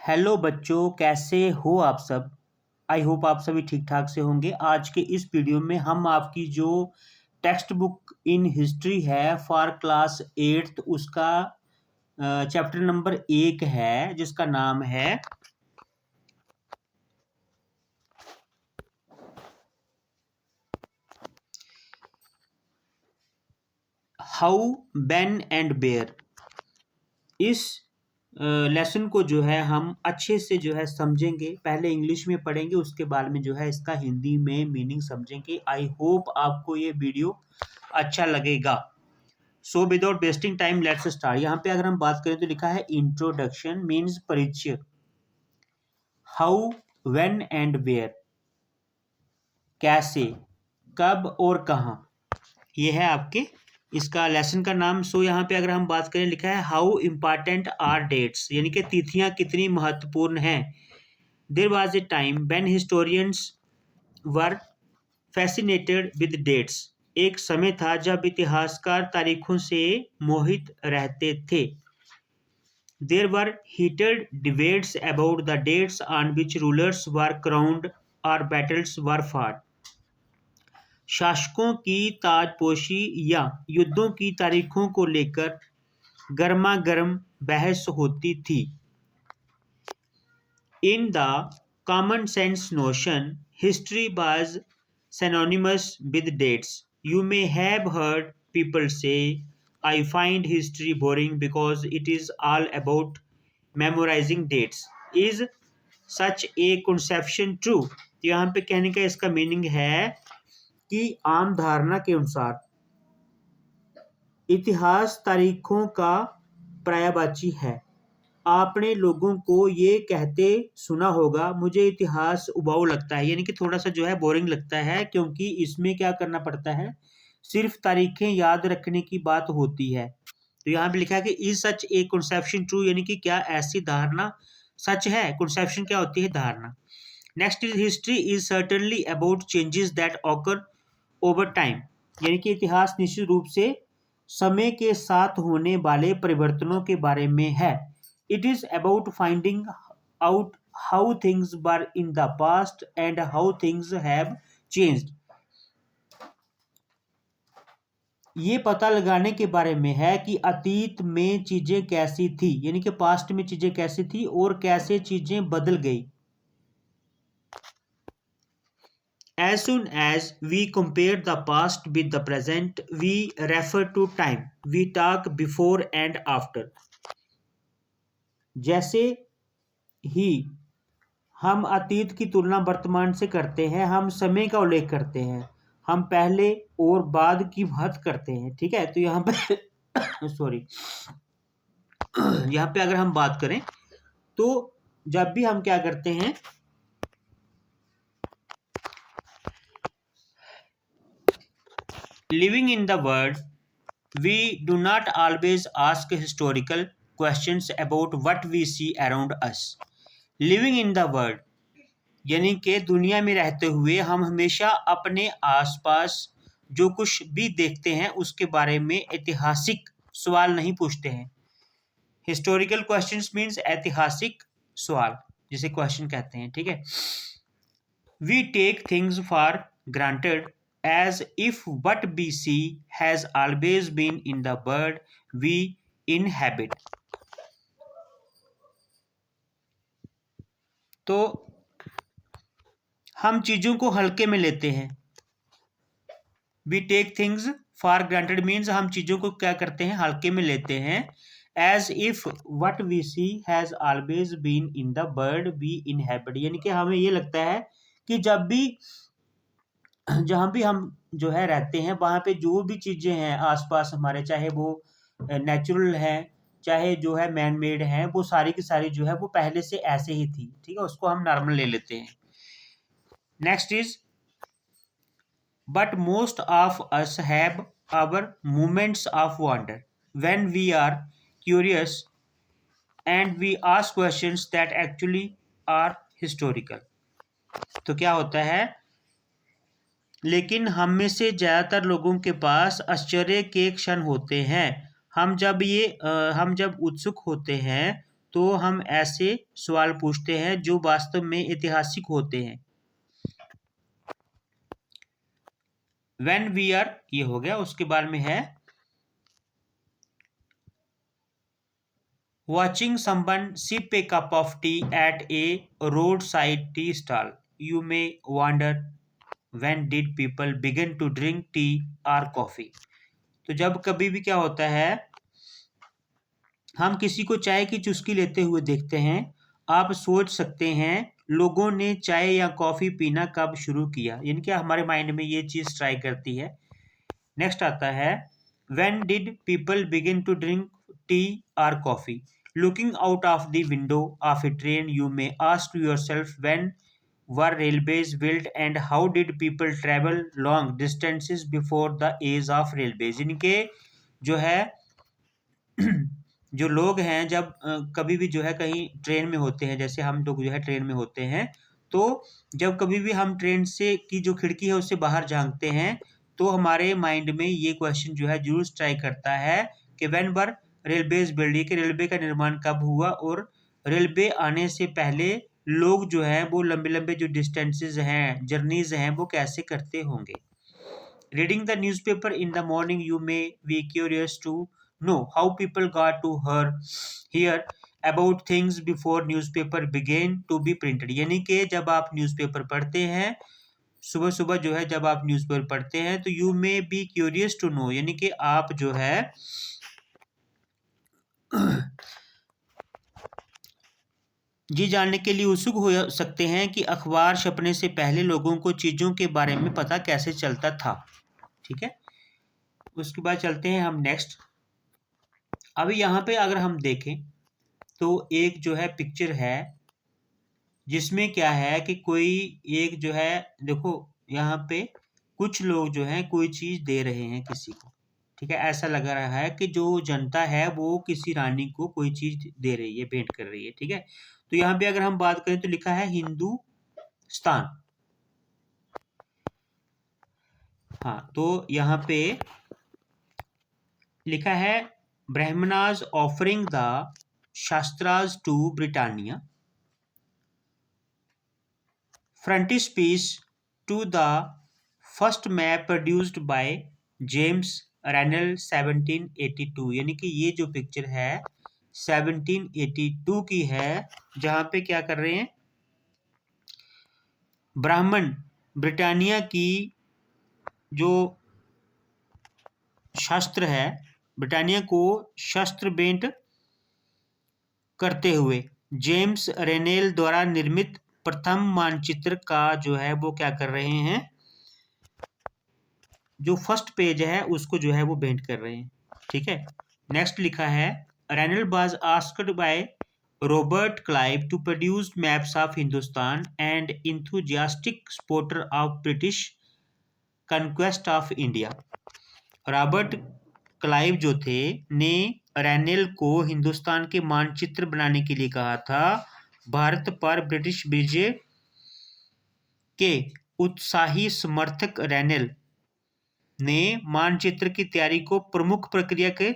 Hello बच्चों, कैसे हो आप सब। आई होप आप सभी ठीक ठाक से होंगे। आज के इस वीडियो में हम आपकी जो टेक्स्ट बुक इन हिस्ट्री है फॉर क्लास 8th उसका चैप्टर नंबर 1 है, जिसका नाम है हाउ बेन एंड बेयर। इस लेसन को जो है हम अच्छे से जो है समझेंगे। पहले इंग्लिश में पढ़ेंगे, उसके बाद में जो है इसका हिंदी में मीनिंग समझेंगे। आई होप आपको ये वीडियो अच्छा लगेगा। So without wasting time let's start. यहाँ पे अगर हम बात करें तो लिखा है इंट्रोडक्शन मीन्स परिचय। हाउ, व्हेन एंड वेयर, कैसे, कब और कहाँ, ये है आपके इसका लेसन का नाम। सो यहाँ पे अगर हम बात करें लिखा है हाउ इम्पॉर्टेंट आर डेट्स, यानी कि तिथियां कितनी महत्वपूर्ण हैं। There was a time when historians were fascinated with dates. एक समय था जब इतिहासकार तारीखों से मोहित रहते थे। There were heated debates about the dates on which rulers were crowned और बैटल्स वर फॉट। शासकों की ताजपोशी या युद्धों की तारीखों को लेकर गर्मा गर्म बहस होती थी। In the common sense notion history was synonymous with dates. You may have heard people say, I find history boring because it is all about memorizing dates. Is such a conception true? यहाँ पे कहने का इसका meaning है कि आम धारणा के अनुसार इतिहास तारीखों का पर्यायवाची है। आपने लोगों को ये कहते सुना होगा, मुझे इतिहास उबाऊ लगता है, यानी कि थोड़ा सा जो है बोरिंग लगता है, क्योंकि इसमें क्या करना पड़ता है, सिर्फ तारीखें याद रखने की बात होती है। तो यहाँ पे लिखा है कि is such A conception true, यानी कि क्या ऐसी धारणा सच है। कंसेप्शन क्या होती है, धारणा। Next is history is certainly about changes that occur over time, यानी कि इतिहास निश्चित रूप से समय के साथ होने वाले परिवर्तनों के बारे में है। It is about finding out how things were in the past and how things have changed. ये पता लगाने के बारे में है कि अतीत में चीजें कैसी थी, यानी कि पास्ट में चीजें कैसी थी और कैसे चीजें बदल गई। As soon as we compare the past with the present, we refer to time. We talk before and after. जैसे ही हम अतीत की तुलना वर्तमान से करते हैं, हम समय का उल्लेख करते हैं, हम पहले और बाद की बात करते हैं। ठीक है, तो यहाँ पे सॉरी यहाँ पे अगर हम बात करें तो जब भी हम क्या करते हैं, living in the world we do not always ask historical questions about what we see around us. Living in the world यानी कि दुनिया में रहते हुए हम हमेशा अपने आसपास जो कुछ भी देखते हैं उसके बारे में ऐतिहासिक सवाल नहीं पूछते हैं। हिस्टोरिकल क्वेश्चंस मीन्स ऐतिहासिक सवाल, जिसे क्वेश्चन कहते हैं। ठीक है, we take things for granted as if what we see has always been in the world we inhabit. तो हम चीज़ों को हल्के में लेते हैं। We take things for granted means हम चीज़ों को क्या करते हैं, हल्के में लेते हैं। As if what we see has always been in the world we inhabit, यानी कि हमें ये लगता है कि जब भी जहाँ भी हम जो है रहते हैं वहाँ पे जो भी चीज़ें हैं आसपास हमारे, चाहे वो नेचुरल है चाहे जो है मैन मेड है, वो सारी की सारी जो है वो पहले से ऐसे ही थी। ठीक है, उसको हम नॉर्मल ले लेते हैं। Next is but most of us have our moments of wonder when we are curious and we ask questions that actually are historical. तो क्या होता है, लेकिन हम में से ज़्यादातर लोगों के पास आश्चर्य के क्षण होते हैं। हम जब उत्सुक होते हैं तो हम ऐसे सवाल पूछते हैं जो वास्तव में ऐतिहासिक होते हैं। When we are, ये हो गया। उसके बाद में है watching someone sip a cup of tea at a roadside tea stall. You may wonder, when did people begin to drink tea or coffee? तो जब कभी भी क्या होता है, हम किसी को चाय की चुस्की लेते हुए देखते हैं, आप सोच सकते हैं लोगों ने चाय या कॉफ़ी पीना कब शुरू किया, यानी कि हमारे माइंड में ये चीज़ ट्राई करती है। नेक्स्ट आता है when did people begin to drink tea और coffee. Looking out of the window of a train you may ask yourself when were railways built and how did people travel long distances before the age of railways. इनके जो है जो लोग हैं जब कभी भी जो है कहीं ट्रेन में होते हैं, जैसे हम लोग जो है ट्रेन में होते हैं, तो जब कभी भी हम ट्रेन से की जो खिड़की है उससे बाहर झांकते हैं तो हमारे माइंड में ये क्वेश्चन जो है जरूर स्ट्राइक करता है कि व्हेन वर रेलवेज बिल्ड, कि रेलवे का निर्माण कब हुआ और रेलवे आने से पहले लोग जो हैं वो लंबे लंबे जो डिस्टेंसेज हैं, जर्नीज हैं, वो कैसे करते होंगे। Reading the newspaper in the morning, you may be curious to know how people got to hear about things before newspaper began to be printed। यानी कि जब आप न्यूज़पेपर पढ़ते हैं सुबह सुबह जो है, जब आप न्यूज़पेपर पढ़ते हैं तो you may be curious to know, यानी कि आप जो है ये जानने के लिए उत्सुक हो सकते हैं कि अखबार छपने से पहले लोगों को चीज़ों के बारे में पता कैसे चलता था। ठीक है, उसके बाद चलते हैं हम नेक्स्ट। अभी यहाँ पे अगर हम देखें तो एक जो है पिक्चर है जिसमें क्या है कि कोई एक जो है, देखो यहाँ पे कुछ लोग जो हैं कोई चीज़ दे रहे हैं किसी को। ठीक है, ऐसा लग रहा है कि जो जनता है वो किसी रानी को कोई चीज़ दे रही है, भेंट कर रही है। ठीक है, तो यहाँ पे अगर हम बात करें तो लिखा है हिंदुस्तान। हाँ, तो यहाँ पे लिखा है Brahmanas offering the Shastras to Britannia, frontispiece to the first map produced by James Rennell 1782। यानी कि ये जो पिक्चर है 1782 की है, जहाँ पे क्या कर रहे हैं, ब्राह्मण ब्रिटानिया की जो शास्त्र है, ब्रिटानिया को शस्त्र भेंट करते हुए जेम्स रेनेल द्वारा निर्मित प्रथम मानचित्र का जो है वो क्या कर रहे हैं, जो फर्स्ट पेज है उसको जो है वो भेंट कर रहे हैं। ठीक है, नेक्स्ट लिखा है Rennell was asked by Robert Clive to produce maps of Hindustan and enthusiastic supporter of British conquest of India. Robert Clive जो थे ने रेनेल को हिंदुस्तान के मानचित्र बनाने के लिए कहा था। भारत पर ब्रिटिश विजय के उत्साही समर्थक रेनेल ने मानचित्र की तैयारी को प्रमुख प्रक्रिया के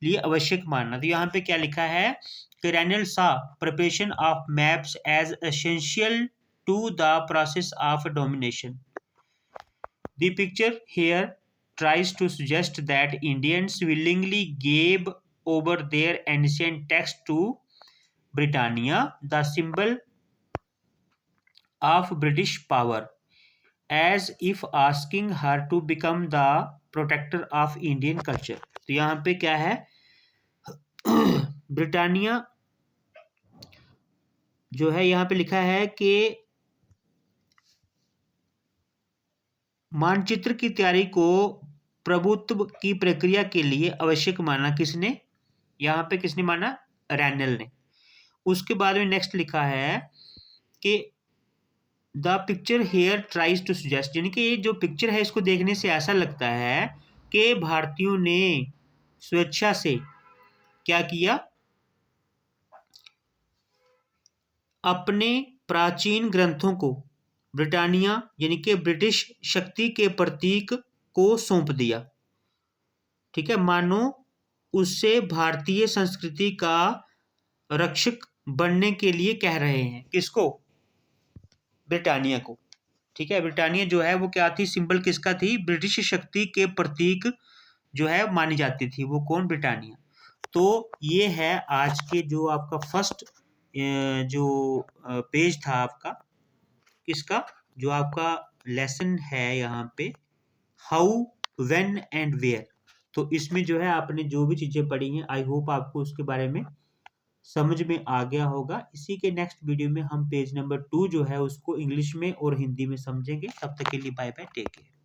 लिए आवश्यक माना। तो यहाँ पे क्या लिखा है कि Rennell saw preparation of maps as essential to the process of domination. The picture here tries to suggest that Indians willingly gave over their ancient text to Britannia, the symbol of British power, as if asking her to become the protector of Indian culture। तो यहाँ पे क्या है Britannia जो है, यहाँ पे लिखा है कि मानचित्र की तैयारी को प्रभुत्व की प्रक्रिया के लिए आवश्यक माना। किसने, यहाँ पे किसने माना, रेनेल ने। उसके बाद में नेक्स्ट लिखा है कि the picture here tries to suggest, यानी कि ये जो पिक्चर है इसको देखने से ऐसा लगता है कि भारतीयों ने स्वेच्छा से क्या किया, अपने प्राचीन ग्रंथों को ब्रिटानिया यानी कि ब्रिटिश शक्ति के प्रतीक को सौंप दिया। ठीक है, मानो उससे भारतीय संस्कृति का रक्षक बनने के लिए कह रहे हैं। किसको? ब्रिटानिया को। ठीक है, ब्रिटानिया जो है वो क्या थी, सिंबल किसका थी? ब्रिटिश शक्ति के प्रतीक जो है मानी जाती थी। वो कौन? ब्रिटानिया। तो ये है आज के जो आपका फर्स्ट जो पेज था आपका, किसका? जो आपका लेसन है यहाँ पे, हाउ, व्हेन एंड वेयर। तो इसमें जो है आपने जो भी चीजें पढ़ी हैं, आई होप आपको उसके बारे में समझ में आ गया होगा। इसी के नेक्स्ट वीडियो में हम पेज नंबर 2 जो है उसको इंग्लिश में और हिंदी में समझेंगे। तब तक के लिए बाय बाय, टेक केयर।